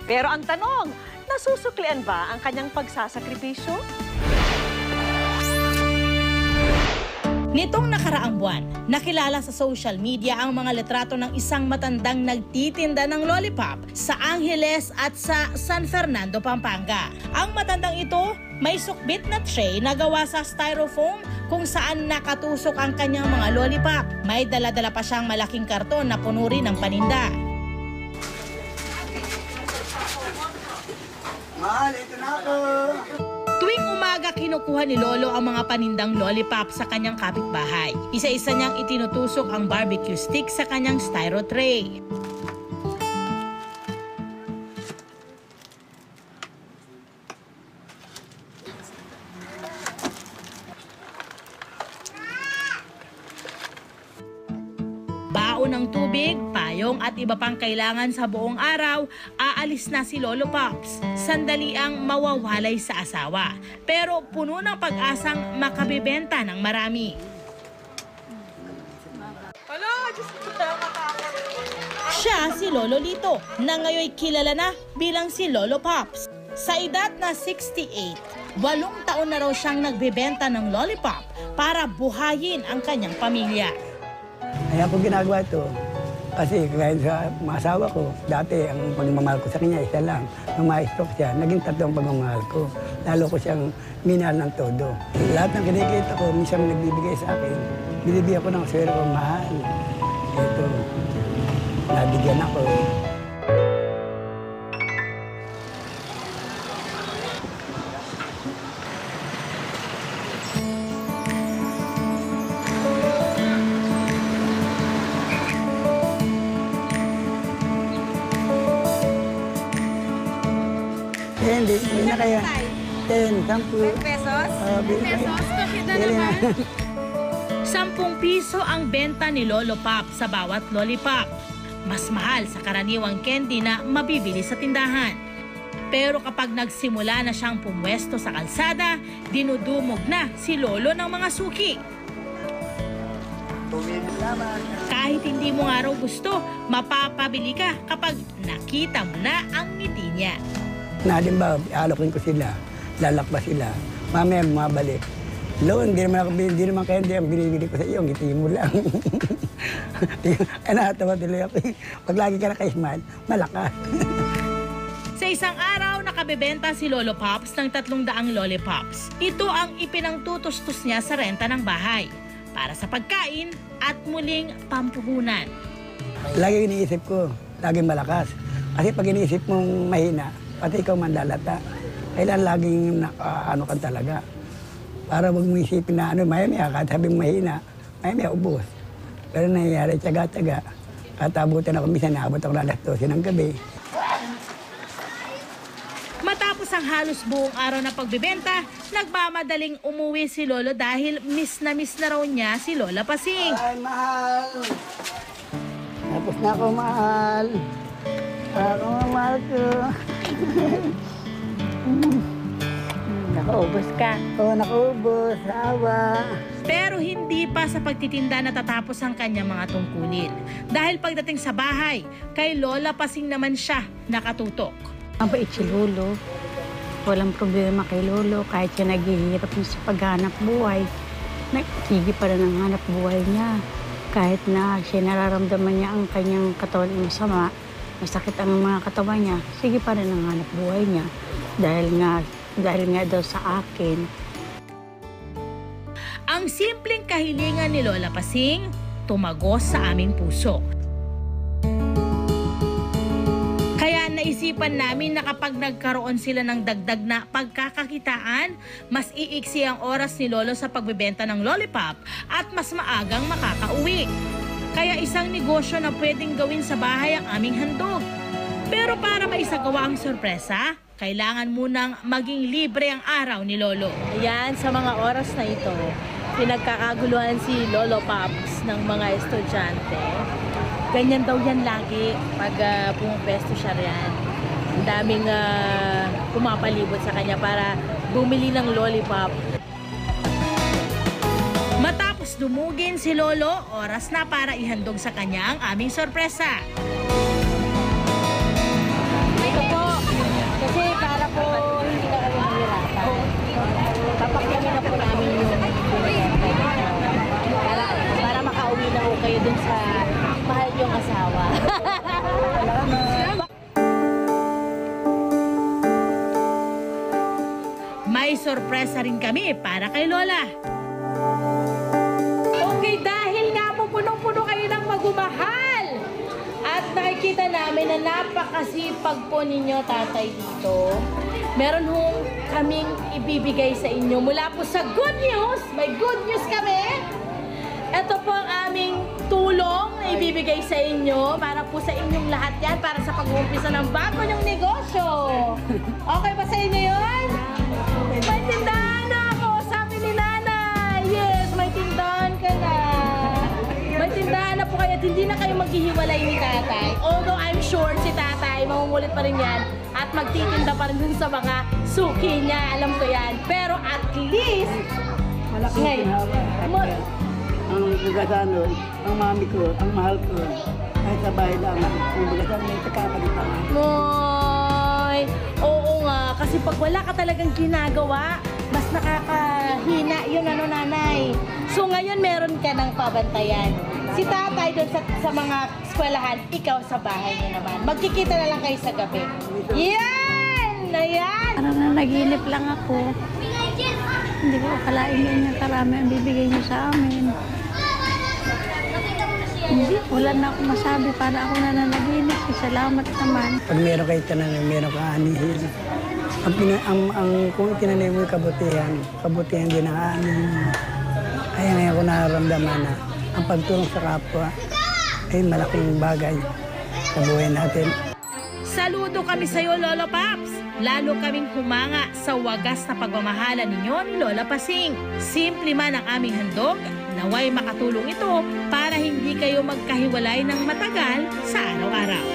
Pero ang tanong, nasusuklian ba ang kanyang pagsasakripisyo? Nitong nakaraang buwan, nakilala sa social media ang mga litrato ng isang matandang nagtitinda ng lollipop sa Angeles at sa San Fernando, Pampanga. Ang matandang ito may sukbit na tray na gawa sa styrofoam kung saan nakatusok ang kanyang mga lollipop. May dala-dala pa siyang malaking karton na puno rin ng paninda. Mahal, ito na ako. Tuwing umaga, kinukuha ni Lolo ang mga panindang lollipop sa kanyang kapitbahay. Isa-isa niyang itinutusok ang barbecue stick sa kanyang styro tray. Baon ng tubig, payong at iba pang kailangan sa buong araw, aalis na si Lolo Pops. Sandali ang mawawalay sa asawa, pero puno ng pag-asang makabibenta ng marami. Siya si Lolo Lito, na ngayon kilala na bilang si Lolo Pops. Sa edad na 68, 8 taon na raw siyang nagbebenta ng lollipop para buhayin ang kanyang pamilya. Kaya po ginagawa ito. Kasi kahit sa mga asawa ko, dati ang pagmamahal ko sa kanya, isa lang. Nung ma-stroke siya, naging tatlong pagmamahal ko. Lalo ko siyang minahal ng todo. Lahat ng kinikita ko, minsan nagbibigay sa akin. Binibigyan ko ng swero ko, mahal. Ito, nabigyan ako. Hindi na kaya. 10, 10 pesos? 10 pesos? Bili na. 10 piso ang benta ni Lolo Pop sa bawat lollipop. Mas mahal sa karaniwang candy na mabibili sa tindahan. Pero kapag nagsimula na siyang pumwesto sa kalsada, dinudumog na si Lolo ng mga suki. Kahit hindi mo nga raw gusto, mapapabili ka kapag nakita mo na ang ngiti niya. Halimbawa, alokin ko sila, lalakba sila, mamaya mabalik. Lo, hindi naman candy ang binibili ko sa iyo, ngiti mo lang. Ay, nakatawa tuloy ako. Pag lagi ka naka-smile, malakas. Sa isang araw, nakabebenta si Lolo Pops ng 300 lollipops. Ito ang ipinangtutustos niya sa renta ng bahay, para sa pagkain at muling pampuhunan. Lagi iniisip ko, laging malakas. Kasi pag iniisip mong mahina, pati ikaw mandalata. Kailan laging ano ka talaga. Para huwag mo isipin na maya-maya, kahit sabi mong mahina, maya-maya ubos. Pero nangyayari, tsaga-tsaga. Katabutan ako, minsan naabot ako na alas 12 ng gabi. Matapos ang halos buong araw na pagbibenta, nagmamadaling umuwi si Lolo dahil miss na raw niya si Lola Pasing. Ay, mahal! Tapos na ako, mahal. Ako, mahal ko. Nakaubos ka. Oo, nakaubos. Awa. Pero hindi pa sa pagtitinda natatapos ang kanyang mga tungkulin. Dahil pagdating sa bahay, kay Lola Pasing naman siya nakatutok. Ang bait si Lolo. Walang problema kay Lolo. Kahit siya naghihirap sa paghanap buhay, sige pa rin ang hanap buhay niya. Kahit na siya nararamdaman niya ang kanyang katawan ay masama, masakit ang mga katawan niya, sige pa rin ang hanap buhay niya. Dahil nga daw sa akin. Ang simpleng kahilingan ni Lola Pasing, tumagos sa aming puso. Kaya naisipan namin na kapag nagkaroon sila ng dagdag na pagkakakitaan, mas iiksi ang oras ni Lolo sa pagbebenta ng lollipop at mas maagang makakauwi. Kaya isang negosyo na pwedeng gawin sa bahay ang aming handog. Pero para maisagawa ang sorpresa, kailangan munang maging libre ang araw ni Lolo. Ayan, sa mga oras na ito, pinagkakaguluhan si Lolo Pops ng mga estudyante. Ganyan daw yan lagi pag pumupesto siya riyan. Ang daming pumapalibot sa kanya para bumili ng lollipop. Matapos dumugin si Lolo, oras na para ihandog sa kanya ang aming sorpresa. Ito po, sorpresa rin kami para kay Lola. Okay, dahil nga po punong-puno kayo ng magumahal at nakikita namin na napakasipag po ninyo, tatay, dito. Meron hong kaming ibibigay sa inyo mula po sa good news. May good news kami. Ito po ang aming tulong na ibibigay sa inyo para po sa inyong lahat yan, para sa pag-uumpisa ng bago nyong negosyo. Okay ba sa inyo yun? May tindahan na ako, sabi ni Nanay. Yes, may tindahan ka na. May tindahan na po kayo at hindi na kayo maghihiwalay ni Tatay. Although I'm sure si Tatay, mamumulit pa rin yan at magtitinda pa rin dun sa mga suki niya. Alam ko yan. Pero at least, ngayon, Ang bugasan nun, ang mami ko, ang mahal ko, ay sa bahay lang. Ang bugasan may pagkakalitan. Moy, oo nga, kasi pag wala ka talagang ginagawa, mas nakakahina yun, ano, Nanay. So ngayon meron ka ng pabantayan. Si Tatay doon sa mga eskwelahan, ikaw sa bahay niyo naman. Magkikita na lang kayo sa gabi. Yan! Ayan! Parang nanaginip lang ako. Hindi ko akalain yan yung karami ang bibigay niyo sa amin. Hindi, wala na ako masabi para ako nananaginip. Salamat naman. Pag meron kayo tananim, meron kang anihin. Kung tinanim mo yung kabutihan din ang aanin. Kaya ngayon ko nararamdaman na ang pagtulong sa kapwa ay malaking bagay sa buhay natin. Saludo kami sa iyo, Lolo Paps. Lalo kaming humanga sa wagas na pagmamahala ninyo ni Lola Pasing. Simple man ang aming handog, naway makatulong ito para hindi kayo magkahiwalay ng matagal sa araw-araw.